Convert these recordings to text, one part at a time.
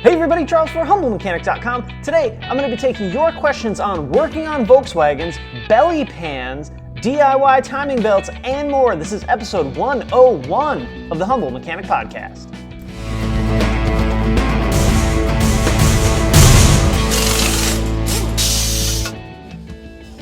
Hey everybody, Charles for HumbleMechanic.com. Today, I'm going to be taking your questions on working on Volkswagens, belly pans, DIY timing belts, and more. This is episode 101 of the Humble Mechanic Podcast.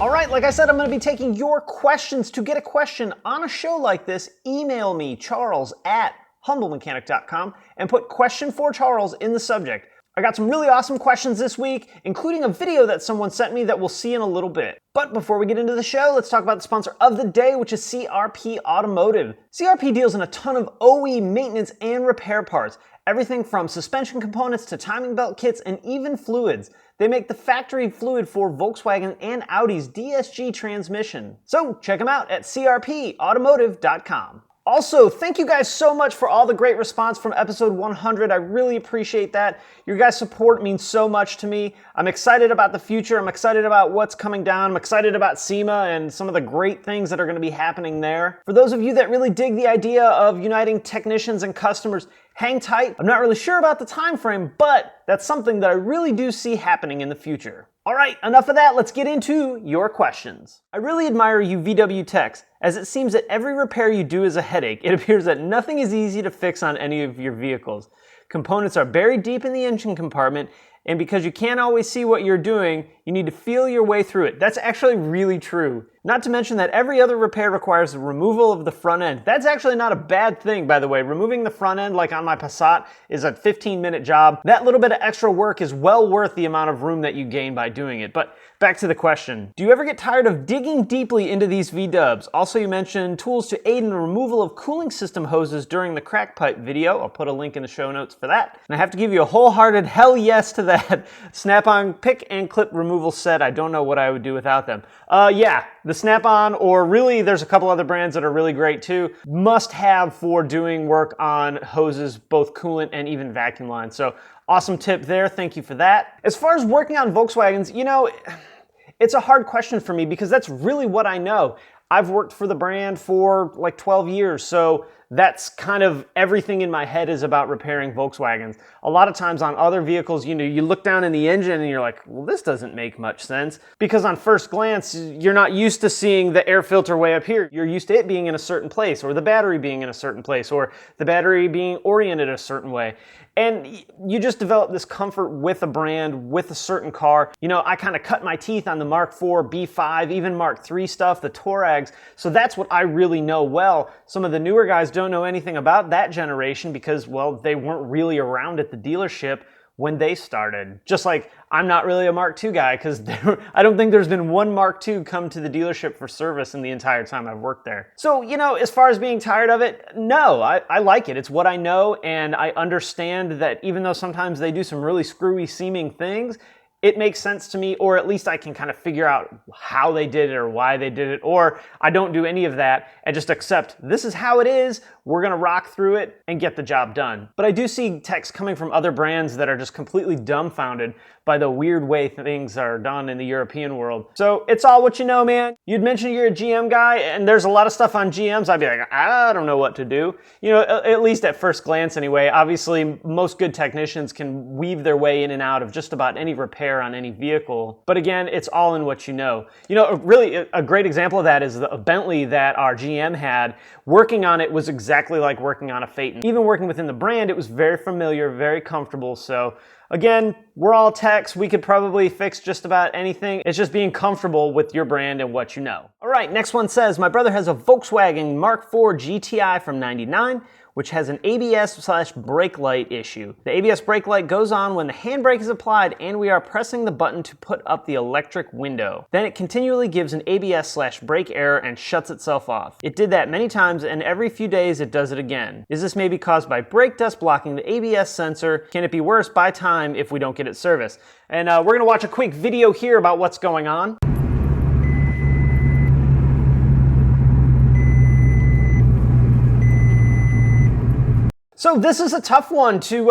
Alright, like I said, I'm going to be taking your questions. To get a question on a show like this, email me, charles@HumbleMechanic.com, and put question for Charles in the subject. I got some really awesome questions this week, including a video that someone sent me that we'll see in a little bit. But before we get into the show, let's talk about the sponsor of the day, which is CRP Automotive. CRP deals in a ton of OE maintenance and repair parts. Everything from suspension components to timing belt kits and even fluids. They make the factory fluid for Volkswagen and Audi's DSG transmission. So check them out at crpautomotive.com. Also, thank you guys so much for all the great response from episode 100. I really appreciate that. Your guys' support means so much to me. I'm excited about the future. I'm excited about what's coming down. I'm excited about SEMA and some of the great things that are going to be happening there. For those of you that really dig the idea of uniting technicians and customers, hang tight. I'm not really sure about the time frame, but that's something that I really do see happening in the future. All right, enough of that. Let's get into your questions. I really admire you VW techs, as it seems that every repair you do is a headache. It appears that nothing is easy to fix on any of your vehicles. Components are buried deep in the engine compartment, and because you can't always see what you're doing, you need to feel your way through it. That's actually really true. Not to mention that every other repair requires the removal of the front end. That's actually not a bad thing, by the way. Removing the front end, like on my Passat, is a 15-minute job. That little bit of extra work is well worth the amount of room that you gain by doing it. But back to the question. Do you ever get tired of digging deeply into these V-dubs? Also, you mentioned tools to aid in the removal of cooling system hoses during the crack pipe video. I'll put a link in the show notes for that. And I have to give you a wholehearted hell yes to that. Snap-on pick and clip removal set. I don't know what I would do without them. Yeah, the Snap-on, or really there's a couple other brands that are really great too, must have for doing work on hoses, both coolant and even vacuum lines. So awesome tip there. Thank you for that. As far as working on Volkswagens, you know, it's a hard question for me because that's really what I know. I've worked for the brand for like 12 years, so that's kind of everything in my head is about repairing Volkswagens. A lot of times on other vehicles, you know, you look down in the engine and you're like, well, this doesn't make much sense. Because on first glance, you're not used to seeing the air filter way up here. You're used to it being in a certain place, or the battery being in a certain place, or the battery being oriented a certain way. And you just develop this comfort with a brand, with a certain car. You know, I kind of cut my teeth on the Mark IV, B5, even Mark III stuff, the Touaregs. So that's what I really know well. Some of the newer guys don't know anything about that generation because, well, they weren't really around at the dealership when they started. Just like I'm not really a Mark II guy because I don't think there's been one Mark II come to the dealership for service in the entire time I've worked there. So, you know, as far as being tired of it, no, I like it. It's what I know, and I understand that even though sometimes they do some really screwy seeming things, it makes sense to me, or at least I can kind of figure out how they did it or why they did it, or I don't do any of that and just accept this is how it is, we're gonna rock through it and get the job done. But I do see texts coming from other brands that are just completely dumbfounded by the weird way things are done in the European world. So it's all what you know, man. You'd mentioned you're a GM guy, and there's a lot of stuff on GMs. I'd be like, I don't know what to do. You know, at least at first glance anyway. Obviously, most good technicians can weave their way in and out of just about any repair on any vehicle. But again, it's all in what you know. You know, really a great example of that is a Bentley that our GM had. Working on it was exactly like working on a Phaeton. Even working within the brand, it was very familiar, very comfortable. So again, we're all techs. We could probably fix just about anything. It's just being comfortable with your brand and what you know. All right, next one says, my brother has a Volkswagen Mark IV GTI from '99, which has an ABS/brake light issue. The ABS brake light goes on when the handbrake is applied and we are pressing the button to put up the electric window. Then it continually gives an ABS/brake error and shuts itself off. It did that many times, and every few days it does it again. Is this maybe caused by brake dust blocking the ABS sensor? Can it be worse by time if we don't get it serviced? And we're gonna watch a quick video here about what's going on. So this is a tough one to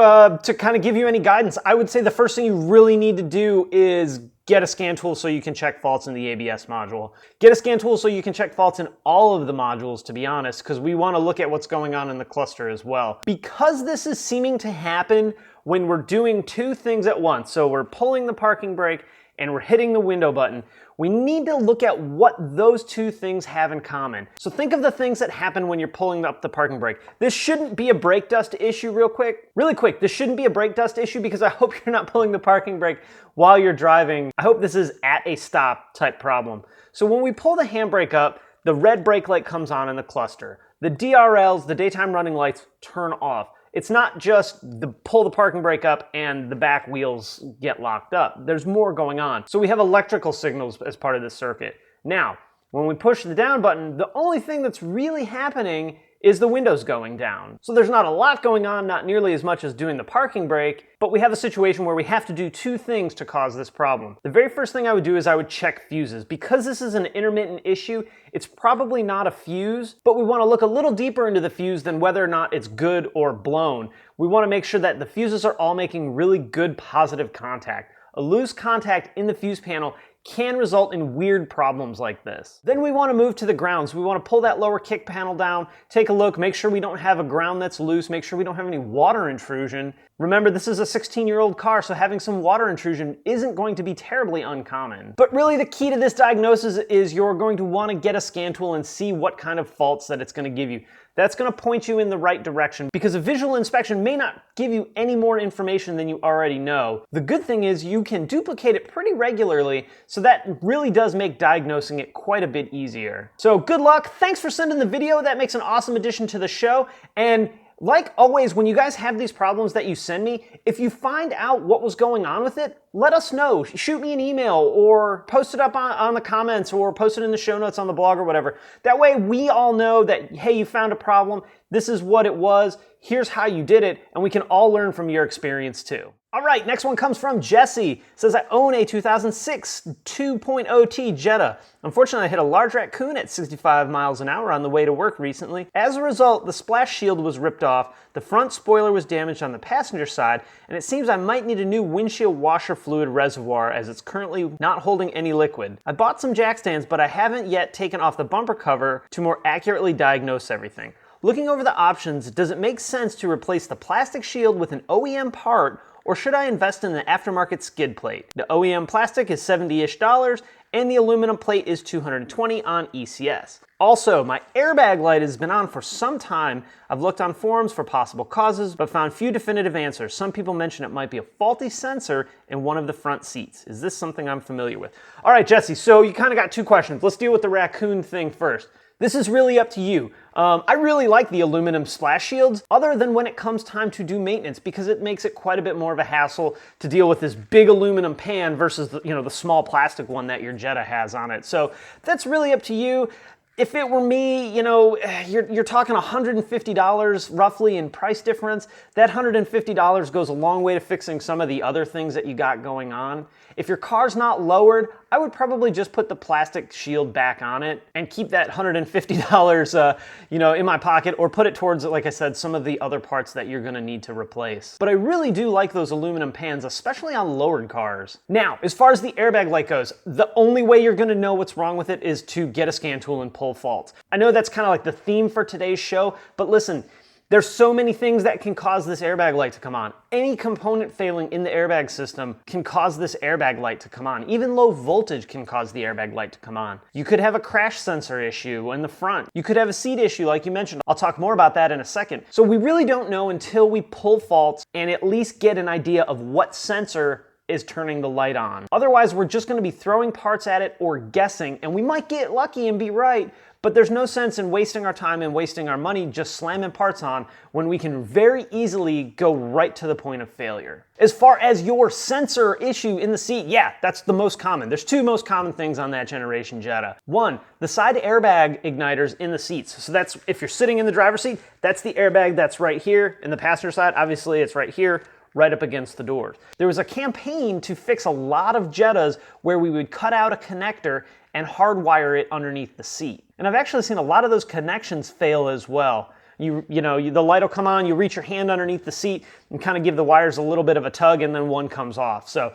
kind of give you any guidance. I would say the first thing you really need to do is get a scan tool so you can check faults in the ABS module. Get a scan tool so you can check faults in all of the modules, to be honest, because we want to look at what's going on in the cluster as well. Because this is seeming to happen when we're doing two things at once. So we're pulling the parking brake and we're hitting the window button. We need to look at what those two things have in common. So think of the things that happen when you're pulling up the parking brake. This shouldn't be a brake dust issue really quick, this shouldn't be a brake dust issue because I hope you're not pulling the parking brake while you're driving. I hope this is at a stop type problem. So when we pull the handbrake up, the red brake light comes on in the cluster. The DRLs, the daytime running lights, turn off. It's not just pull the parking brake up and the back wheels get locked up. There's more going on. So we have electrical signals as part of this circuit. Now, when we push the down button, the only thing that's really happening is the windows going down. So there's not a lot going on, not nearly as much as doing the parking brake, but we have a situation where we have to do two things to cause this problem. The very first thing I would do is I would check fuses. Because this is an intermittent issue, it's probably not a fuse, but we want to look a little deeper into the fuse than whether or not it's good or blown. We want to make sure that the fuses are all making really good positive contact. A loose contact in the fuse panel can result in weird problems like this. Then we want to move to the grounds. We want to pull that lower kick panel down, take a look, make sure we don't have a ground that's loose, make sure we don't have any water intrusion. Remember, this is a 16-year-old car, so having some water intrusion isn't going to be terribly uncommon. But really the key to this diagnosis is you're going to want to get a scan tool and see what kind of faults that it's going to give you. That's going to point you in the right direction because a visual inspection may not give you any more information than you already know. The good thing is you can duplicate it pretty regularly, so that really does make diagnosing it quite a bit easier. So good luck. Thanks for sending the video. That makes an awesome addition to the show. And like always, when you guys have these problems that you send me, if you find out what was going on with it, let us know. Shoot me an email or post it up on the comments or post it in the show notes on the blog or whatever. That way we all know that, hey, you found a problem, this is what it was, here's how you did it, and we can all learn from your experience too. All right, next one comes from Jesse. It says, I own a 2006 2.0T Jetta. Unfortunately, I hit a large raccoon at 65 miles an hour on the way to work recently. As a result, the splash shield was ripped off, the front spoiler was damaged on the passenger side, and it seems I might need a new windshield washer fluid reservoir as it's currently not holding any liquid. I bought some jack stands, but I haven't yet taken off the bumper cover to more accurately diagnose everything. Looking over the options, does it make sense to replace the plastic shield with an OEM part, or should I invest in the aftermarket skid plate? The OEM plastic is $70-ish, and the aluminum plate is $220 on ECS. Also, my airbag light has been on for some time. I've looked on forums for possible causes, but found few definitive answers. Some people mention it might be a faulty sensor in one of the front seats. Is this something I'm familiar with? All right, Jesse, so you kind of got two questions. Let's deal with the raccoon thing first. This is really up to you. I really like the aluminum splash shields, other than when it comes time to do maintenance, because it makes it quite a bit more of a hassle to deal with this big aluminum pan versus the small plastic one that your Jetta has on it. So that's really up to you. If it were me, you're talking $150 roughly in price difference. That $150 goes a long way to fixing some of the other things that you got going on. If your car's not lowered, I would probably just put the plastic shield back on it and keep that $150 in my pocket, or put it towards, like I said, some of the other parts that you're gonna need to replace. But I really do like those aluminum pans, especially on lowered cars. Now, as far as the airbag light goes, the only way you're gonna know what's wrong with it is to get a scan tool and pull faults. I know that's kind of like the theme for today's show, but listen, there's so many things that can cause this airbag light to come on. Any component failing in the airbag system can cause this airbag light to come on. Even low voltage can cause the airbag light to come on. You could have a crash sensor issue in the front. You could have a seat issue like you mentioned. I'll talk more about that in a second. So we really don't know until we pull faults and at least get an idea of what sensor is turning the light on. Otherwise, we're just gonna be throwing parts at it or guessing, and we might get lucky and be right, but there's no sense in wasting our time and wasting our money just slamming parts on when we can very easily go right to the point of failure. As far as your sensor issue in the seat, yeah, that's the most common. There's two most common things on that generation Jetta. One, the side airbag igniters in the seats. So that's, if you're sitting in the driver's seat, that's the airbag that's right here. In the passenger side, obviously it's right here, right up against the doors. There was a campaign to fix a lot of Jettas where we would cut out a connector and hardwire it underneath the seat. And I've actually seen a lot of those connections fail as well. The light will come on, you reach your hand underneath the seat and kind of give the wires a little bit of a tug, and then one comes off. So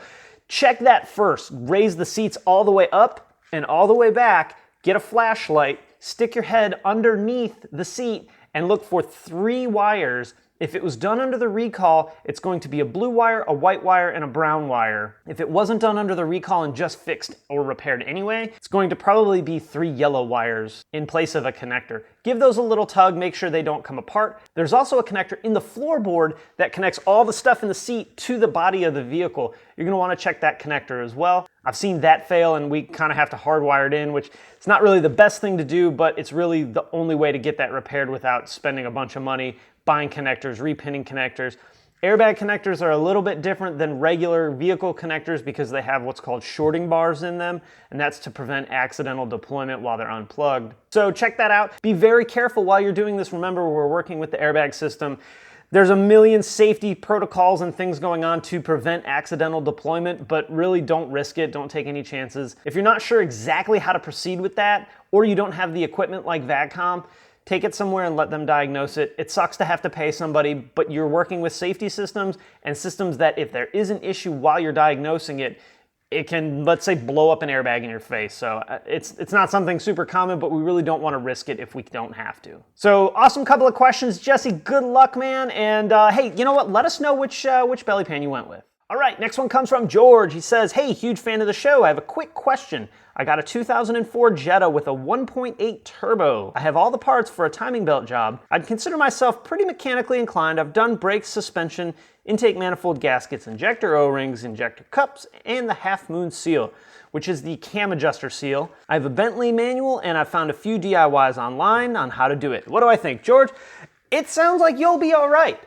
check that first. Raise the seats all the way up and all the way back, get a flashlight, stick your head underneath the seat, and look for 3 wires If it was done under the recall, it's going to be a blue wire, a white wire, and a brown wire. If it wasn't done under the recall and just fixed or repaired anyway, it's going to probably be 3 yellow wires in place of a connector. Give those a little tug, make sure they don't come apart. There's also a connector in the floorboard that connects all the stuff in the seat to the body of the vehicle. You're going to want to check that connector as well. I've seen that fail and we kind of have to hardwire it in, which it's not really the best thing to do, but it's really the only way to get that repaired without spending a bunch of money buying connectors, repinning connectors. Airbag connectors are a little bit different than regular vehicle connectors because they have what's called shorting bars in them, and that's to prevent accidental deployment while they're unplugged. So check that out. Be very careful while you're doing this. Remember, we're working with the airbag system. There's a million safety protocols and things going on to prevent accidental deployment, but really don't risk it. Don't take any chances. If you're not sure exactly how to proceed with that, or you don't have the equipment like VAGCOM, take it somewhere and let them diagnose it. It sucks to have to pay somebody, but you're working with safety systems and systems that if there is an issue while you're diagnosing it, it can, let's say, blow up an airbag in your face. So it's not something super common, but we really don't want to risk it if we don't have to. So awesome couple of questions, Jesse. Good luck, man. And hey, you know what? Let us know which belly pan you went with. All right, next one comes from George. He says, hey, huge fan of the show. I have a quick question. I got a 2004 Jetta with a 1.8 turbo. I have all the parts for a timing belt job. I'd consider myself pretty mechanically inclined. I've done brakes, suspension, intake manifold gaskets, injector O-rings, injector cups, and the half moon seal, which is the cam adjuster seal. I have a Bentley manual and I've found a few DIYs online on how to do it. What do I think, George? It sounds like you'll be all right.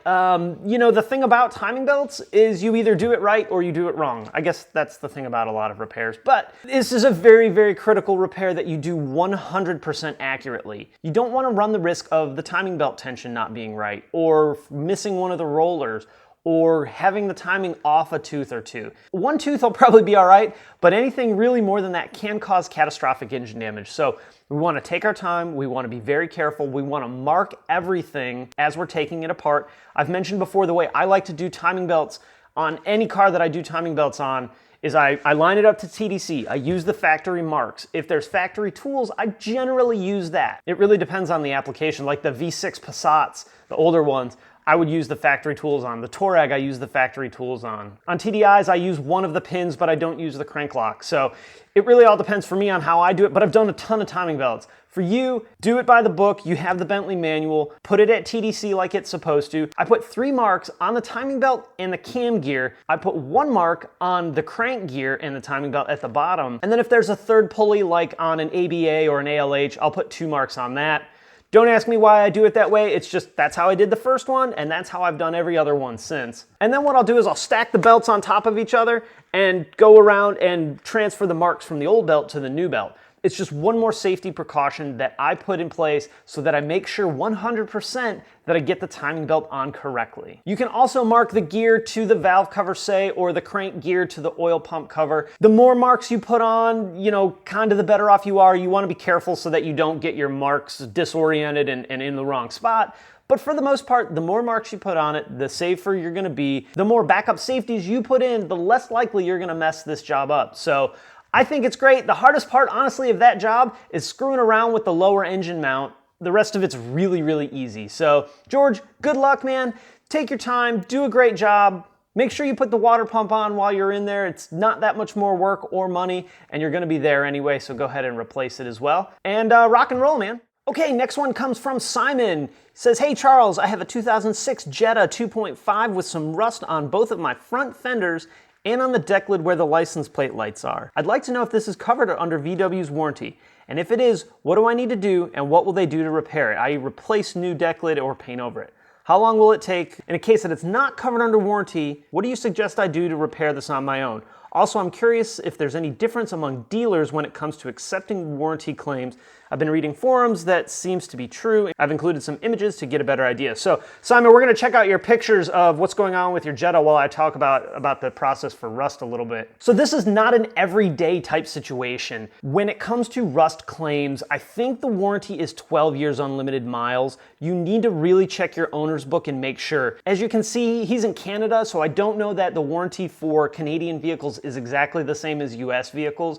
You know, the thing about timing belts is you either do it right or you do it wrong. I guess that's the thing about a lot of repairs. But this is a very, very critical repair that you do 100% accurately. You don't want to run the risk of the timing belt tension not being right, or missing one of the rollers, or having the timing off a tooth or two. One tooth will probably be all right, but anything really more than that can cause catastrophic engine damage. So we want to take our time, we want to be very careful, we want to mark everything as we're taking it apart. I've mentioned before the way I like to do timing belts on any car that I do timing belts on is I line it up to TDC. I use the factory marks. If there's factory tools, I generally use that. It really depends on the application, like the V6 Passats, the older ones, I would use the factory tools on. The Touareg I use the factory tools on. On TDIs, I use one of the pins, but I don't use the crank lock. So it really all depends for me on how I do it, but I've done a ton of timing belts. For you, do it by the book. You have the Bentley manual. Put it at TDC like it's supposed to. I put 3 marks on the timing belt and the cam gear. I put 1 mark on the crank gear and the timing belt at the bottom. And then if there's a third pulley like on an ABA or an ALH, I'll put 2 marks on that. Don't ask me why I do it that way. It's just that's how I did the first one, and that's how I've done every other one since. And then what I'll do is I'll stack the belts on top of each other and go around and transfer the marks from the old belt to the new belt. It's just one more safety precaution that I put in place so that I make sure 100% that I get the timing belt on correctly. You can also mark the gear to the valve cover, say, or the crank gear to the oil pump cover. The more marks you put on, you know, kind of the better off you are. You want to be careful so that you don't get your marks disoriented and in the wrong spot. But for the most part, the more marks you put on it, the safer you're going to be. The more backup safeties you put in, the less likely you're going to mess this job up. So I think it's great. The hardest part, honestly, of that job is screwing around with the lower engine mount. The rest of it's really, really easy. So, George, good luck, man. Take your time, do a great job. Make sure you put the water pump on while you're in there. It's not that much more work or money, and you're gonna be there anyway, so go ahead and replace it as well. And rock and roll, man. Okay, next one comes from Simon. He says, hey Charles, I have a 2006 Jetta 2.5 with some rust on both of my front fenders and on the deck lid where the license plate lights are. I'd like to know if this is covered under VW's warranty. And if it is, what do I need to do and what will they do to repair it? I.e. replace new deck lid or paint over it. How long will it take? In a case that it's not covered under warranty, what do you suggest I do to repair this on my own? Also, I'm curious if there's any difference among dealers when it comes to accepting warranty claims. I've been reading forums that seems to be true. I've included some images to get a better idea. So, Simon, we're gonna check out your pictures of what's going on with your Jetta while I talk about the process for rust a little bit. So this is not an everyday type situation. When it comes to rust claims, I think the warranty is 12 years unlimited miles. You need to really check your owner's book and make sure. As you can see, he's in Canada, so I don't know that the warranty for Canadian vehicles is exactly the same as US vehicles.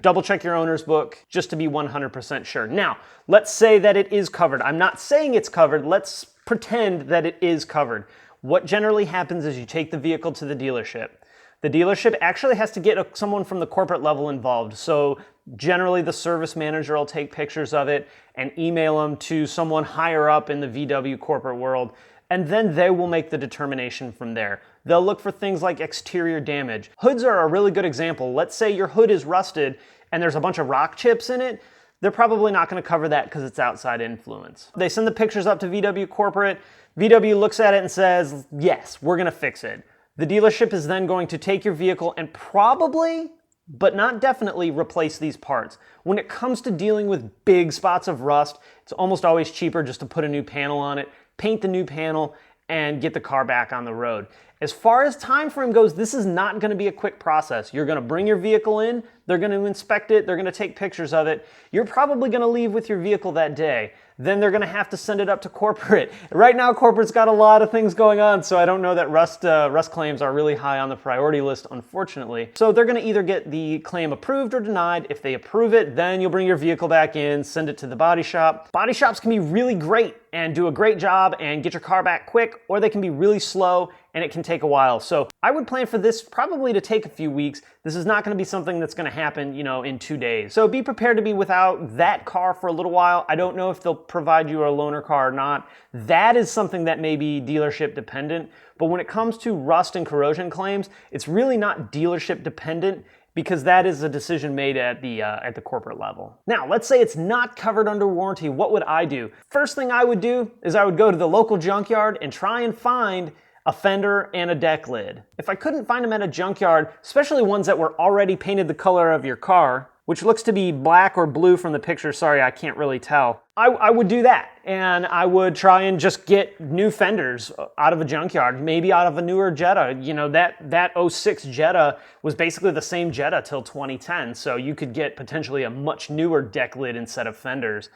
Double check your owner's book just to be 100% sure. Now, let's say that it is covered. I'm not saying it's covered. Let's pretend that it is covered. What generally happens is you take the vehicle to the dealership. The dealership actually has to get someone from the corporate level involved. So generally the service manager will take pictures of it and email them to someone higher up in the VW corporate world, and then they will make the determination from there. They'll look for things like exterior damage. Hoods are a really good example. Let's say your hood is rusted and there's a bunch of rock chips in it. They're probably not going to cover that because it's outside influence. They send the pictures up to VW corporate. VW looks at it and says, yes, we're going to fix it. The dealership is then going to take your vehicle and probably, but not definitely, replace these parts. When it comes to dealing with big spots of rust, it's almost always cheaper just to put a new panel on it, paint the new panel, and get the car back on the road. As far as time frame goes, this is not going to be a quick process. You're going to bring your vehicle in, they're going to inspect it, they're going to take pictures of it. You're probably going to leave with your vehicle that day. Then they're going to have to send it up to corporate. Right now, corporate's got a lot of things going on, so I don't know that rust claims are really high on the priority list, unfortunately. So they're going to either get the claim approved or denied. If they approve it, then you'll bring your vehicle back in, send it to the body shop. Body shops can be really great and do a great job and get your car back quick, or they can be really slow and it can take a while. So I would plan for this probably to take a few weeks. This is not going to be something that's going to happen, in 2 days. So be prepared to be without that car for a little while. I don't know if they'll provide you a loaner car or not. That is something that may be dealership dependent. But when it comes to rust and corrosion claims, it's really not dealership dependent, because that is a decision made at the corporate level. Now, let's say it's not covered under warranty. What would I do? First thing I would do is I would go to the local junkyard and try and find a fender and a deck lid. If I couldn't find them at a junkyard, especially ones that were already painted the color of your car, which looks to be black or blue from the picture, sorry, I can't really tell, I would do that. And I would try and just get new fenders out of a junkyard, maybe out of a newer Jetta. That 06 Jetta was basically the same Jetta till 2010, so you could get potentially a much newer deck lid instead of fenders.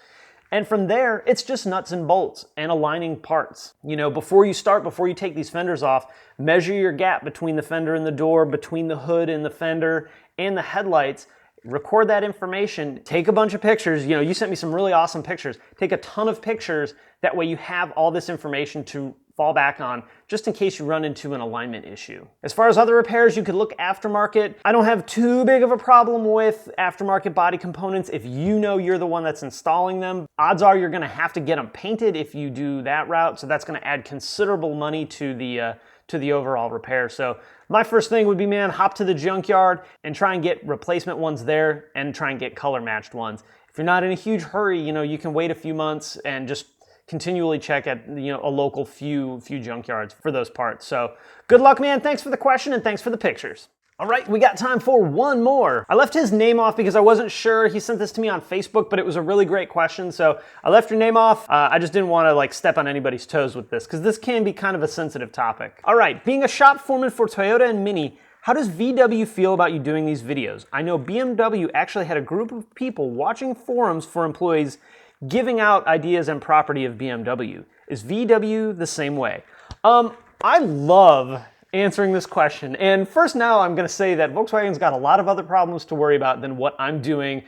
And from there, it's just nuts and bolts and aligning parts. Before you take these fenders off, measure your gap between the fender and the door, between the hood and the fender and the headlights. Record that information, take a bunch of pictures. You sent me some really awesome pictures. Take a ton of pictures. That way you have all this information to fall back on just in case you run into an alignment issue. As far as other repairs, you could look aftermarket. I don't have too big of a problem with aftermarket body components. If you're the one that's installing them, odds are you're gonna have to get them painted if you do that route. So that's gonna add considerable money to the overall repair. So my first thing would be, hop to the junkyard and try and get replacement ones there and try and get color matched ones. If you're not in a huge hurry, you can wait a few months and just continually check at a local few junkyards for those parts. So good luck, man. Thanks for the question and thanks for the pictures. All right, we got time for one more. I left his name off because I wasn't sure. He sent this to me on Facebook, but it was a really great question, so I left your name off. I just didn't want to step on anybody's toes with this because this can be kind of a sensitive topic. All right, being a shop foreman for Toyota and Mini, how does VW feel about you doing these videos? I know BMW actually had a group of people watching forums for employees giving out ideas and property of BMW. Is VW the same way? I love answering this question. And first now I'm going to say that Volkswagen's got a lot of other problems to worry about than what I'm doing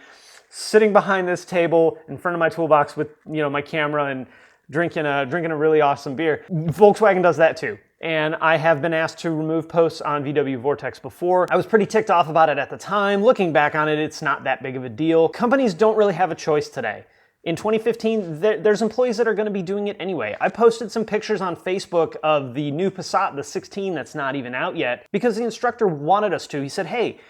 sitting behind this table in front of my toolbox with my camera and drinking a really awesome beer. Volkswagen does that too. And I have been asked to remove posts on VW Vortex before. I was pretty ticked off about it at the time. Looking back on it, it's not that big of a deal. Companies don't really have a choice today. In 2015, there's employees that are going to be doing it anyway. I posted some pictures on Facebook of the new Passat, the 16, that's not even out yet, because the instructor wanted us to. He said, hey,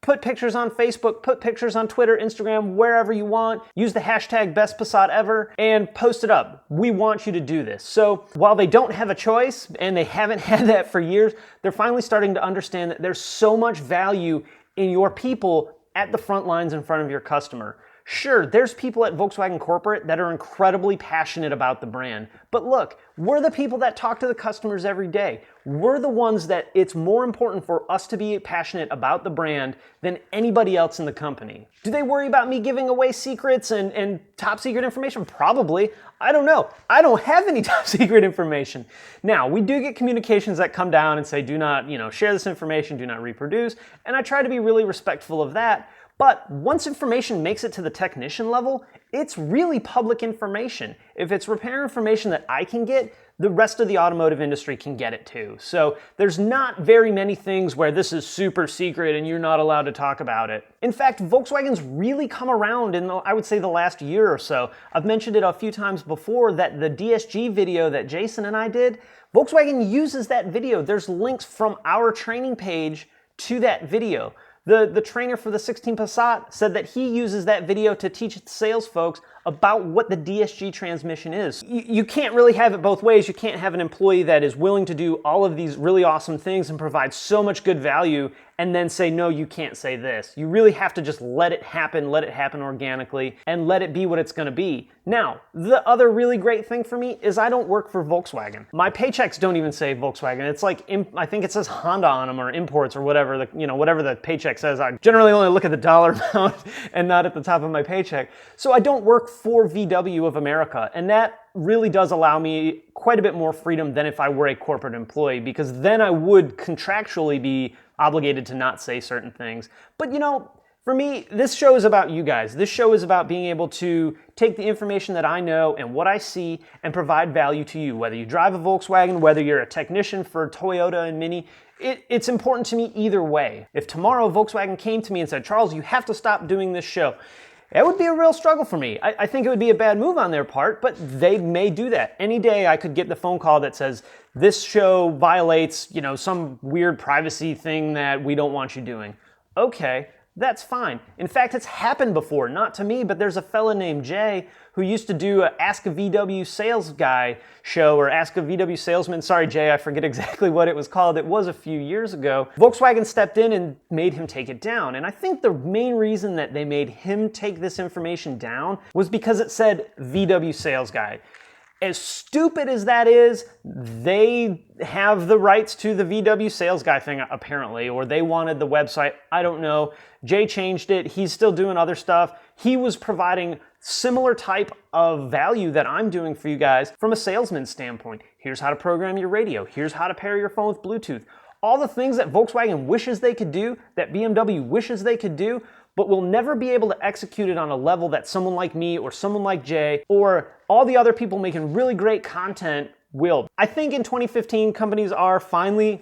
put pictures on Facebook, put pictures on Twitter, Instagram, wherever you want. Use the hashtag #BestPassatEver and post it up. We want you to do this. So while they don't have a choice, and they haven't had that for years, they're finally starting to understand that there's so much value in your people at the front lines in front of your customer. Sure, there's people at Volkswagen Corporate that are incredibly passionate about the brand. But look, we're the people that talk to the customers every day. We're the ones that it's more important for us to be passionate about the brand than anybody else in the company. Do they worry about me giving away secrets and top secret information? Probably. I don't know. I don't have any top secret information. Now, we do get communications that come down and say, do not, share this information, do not reproduce. And I try to be really respectful of that. But once information makes it to the technician level, it's really public information. If it's repair information that I can get, the rest of the automotive industry can get it too. So there's not very many things where this is super secret and you're not allowed to talk about it. In fact, Volkswagen's really come around in, I would say, the last year or so. I've mentioned it a few times before that the DSG video that Jason and I did, Volkswagen uses that video. There's links from our training page to that video. The trainer for the 16 Passat said that he uses that video to teach sales folks about what the DSG transmission is. You can't really have it both ways. You can't have an employee that is willing to do all of these really awesome things and provide so much good value and then say, no, you can't say this. You really have to just let it happen organically, and let it be what it's gonna be. Now, the other really great thing for me is I don't work for Volkswagen. My paychecks don't even say Volkswagen. It's like, I think it says Honda on them, or imports, or whatever whatever the paycheck says. I generally only look at the dollar amount and not at the top of my paycheck. So I don't work for VW of America, and that really does allow me quite a bit more freedom than if I were a corporate employee, because then I would contractually be obligated to not say certain things. But for me, this show is about you guys. This show is about being able to take the information that I know and what I see and provide value to you. Whether you drive a Volkswagen, whether you're a technician for Toyota and Mini, it's important to me either way. If tomorrow Volkswagen came to me and said, Charles, you have to stop doing this show, it would be a real struggle for me. I think it would be a bad move on their part, but they may do that. Any day I could get the phone call that says, this show violates, some weird privacy thing that we don't want you doing. Okay, that's fine. In fact, it's happened before, not to me, but there's a fella named Jay who used to do a Ask a VW Sales Guy show, or Ask a VW Salesman. Sorry, Jay, I forget exactly what it was called. It was a few years ago. Volkswagen stepped in and made him take it down. And I think the main reason that they made him take this information down was because it said VW Sales Guy. As stupid as that is, they have the rights to the VW Sales Guy thing, apparently, or they wanted the website. I don't know. Jay changed it. He's still doing other stuff. He was providing similar type of value that I'm doing for you guys from a salesman standpoint. Here's how to program your radio. Here's how to pair your phone with Bluetooth. All the things that Volkswagen wishes they could do, that BMW wishes they could do, but will never be able to execute it on a level that someone like me or someone like Jay or all the other people making really great content will. I think in 2015, companies are finally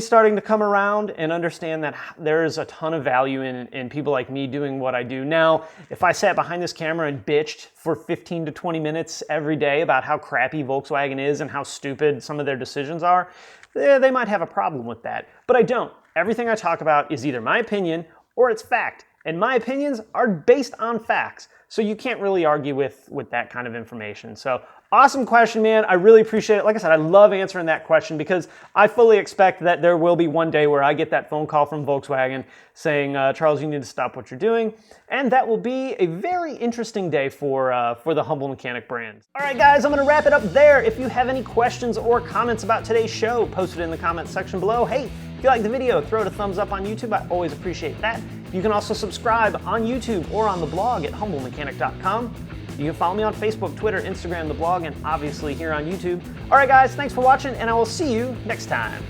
starting to come around and understand that there is a ton of value in people like me doing what I do. Now, if I sat behind this camera and bitched for 15 to 20 minutes every day about how crappy Volkswagen is and how stupid some of their decisions are, they might have a problem with that. But I don't. Everything I talk about is either my opinion or it's fact. And my opinions are based on facts. So you can't really argue with that kind of information. So awesome question, man. I really appreciate it. Like I said, I love answering that question because I fully expect that there will be one day where I get that phone call from Volkswagen saying, Charles, you need to stop what you're doing. And that will be a very interesting day for the Humble Mechanic brand. All right, guys, I'm going to wrap it up there. If you have any questions or comments about today's show, post it in the comments section below. Hey, if you like the video, throw it a thumbs up on YouTube. I always appreciate that. You can also subscribe on YouTube or on the blog at humblemechanic.com. You can follow me on Facebook, Twitter, Instagram, the blog, and obviously here on YouTube. All right, guys, thanks for watching, and I will see you next time.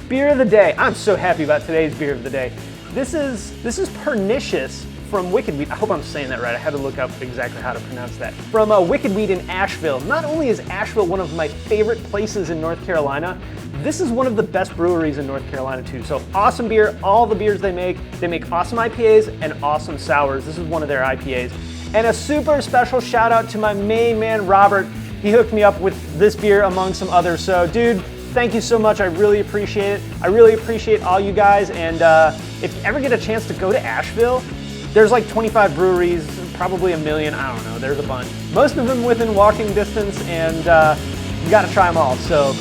Beer of the day. I'm so happy about today's beer of the day. This is Pernicious from Wicked Wheat. I hope I'm saying that right. I had to look up exactly how to pronounce that. From Wicked Wheat in Asheville. Not only is Asheville one of my favorite places in North Carolina, this is one of the best breweries in North Carolina too. So awesome beer, all the beers they make awesome IPAs and awesome sours. This is one of their IPAs. And a super special shout out to my main man, Robert. He hooked me up with this beer among some others. So dude, thank you so much. I really appreciate it. I really appreciate all you guys. And if you ever get a chance to go to Asheville, there's like 25 breweries, probably a million, I don't know, there's a bunch. Most of them within walking distance, and you gotta try them all. So